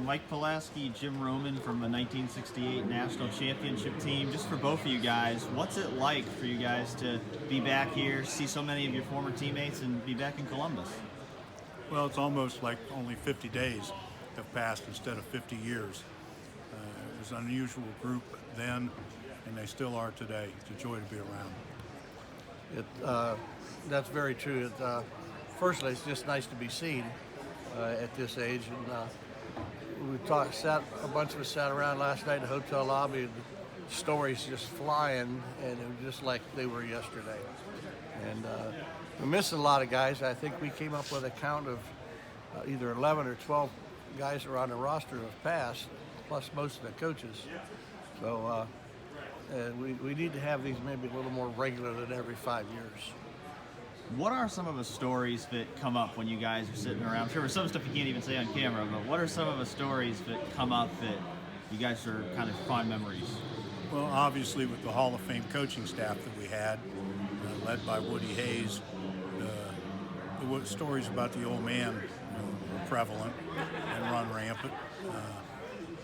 Mike Polaski, Jim Roman from the 1968 National Championship team. Just for both of you guys, what's it like for you guys to be back here, see so many of your former teammates, and be back in Columbus? Well, it's almost like only 50 days have passed instead of 50 years. It was an unusual group then, and they still are today. It's a joy to be around. That's very true. Firstly, it's just nice to be seen at this age. And a bunch of us sat around last night in the hotel lobby, and the stories just flying, and it was just like they were yesterday. And we're missing a lot of guys. I think we came up with a count of either 11 or 12 guys who are on the roster who have passed, plus most of the coaches. So we need to have these maybe a little more regular than every 5 years. What are some of the stories that come up when you guys are sitting around? I'm sure there's some stuff you can't even say on camera, but what are some of the stories that come up that you guys are kind of fond memories? Well, obviously with the Hall of Fame coaching staff that we had, led by Woody Hayes, the stories about the old man were prevalent and run rampant.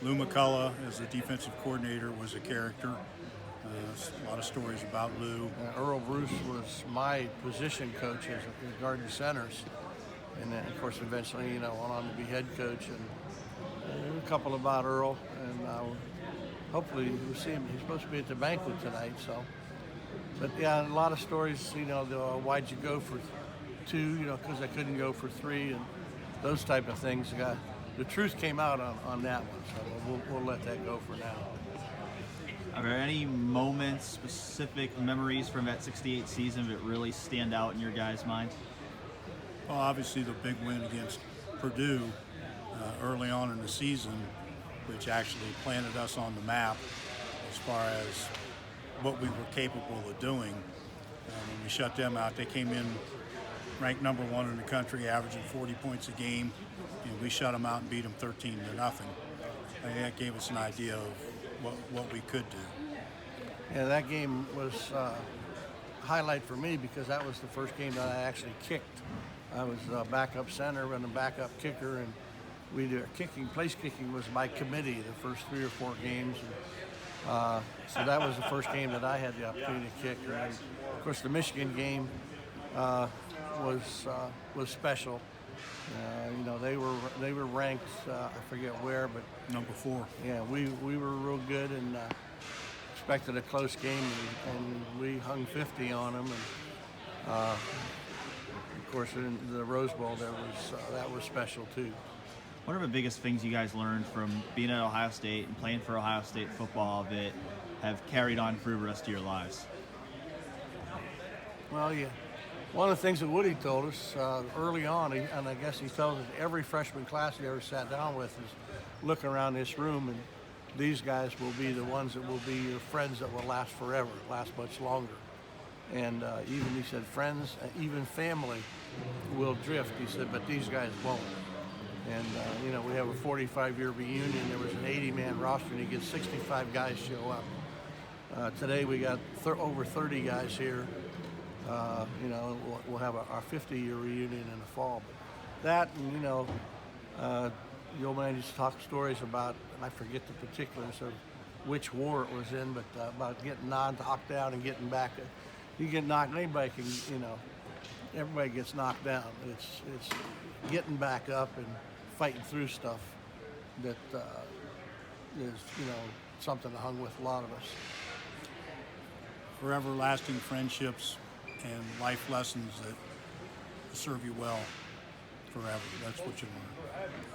Lou McCullough, as the defensive coordinator, was a character. A lot of stories about Lou. Earl Bruce was my position coach as guard and centers, and then of course eventually went on to be head coach. And a couple about Earl, and hopefully we'll see him. He's supposed to be at the banquet tonight. So, but yeah, a lot of stories. Why'd you go for two? Because I couldn't go for three, and those type of things. The truth came out on that one, so we'll let that go for now. Are there any moments, specific memories from that 68 season that really stand out in your guys' mind? Well, obviously the big win against Purdue early on in the season, which actually planted us on the map as far as what we were capable of doing. When we shut them out, they came in ranked number 1 in the country, averaging 40 points a game, and we shut them out and beat them 13-0. I think that gave us an idea of what we could do. Yeah, that game was a highlight for me because that was the first game that I actually kicked. I was a backup center and a backup kicker, and place kicking was my committee the first 3 or 4 games. And, so that was the first game that I had the opportunity to kick. And of course, the Michigan game was special. They were ranked, I forget where, but number 4. Yeah, we were real good and expected a close game, and we hung 50 on them. And of course, in the Rose Bowl, that was special too. What are the biggest things you guys learned from being at Ohio State and playing for Ohio State football that have carried on through the rest of your lives? Well, yeah. One of the things that Woody told us early on, and I guess he tells us every freshman class he ever sat down with, is look around this room, and these guys will be the ones that will be your friends that will last forever, last much longer. And even, he said, friends, even family will drift, he said, but these guys won't. And, we have a 45-year reunion. There was an 80-man roster, and you get 65 guys show up. Today we got over 30 guys here. We'll have our 50-year reunion in the fall. But that, and the old man used to talk stories about, and I forget the particulars of which war it was in, but about getting knocked down and getting back. You get knocked, anybody can, everybody gets knocked down. It's getting back up and fighting through stuff that is, something that hung with a lot of us. Forever lasting friendships and life lessons that serve you well forever. That's what you learn.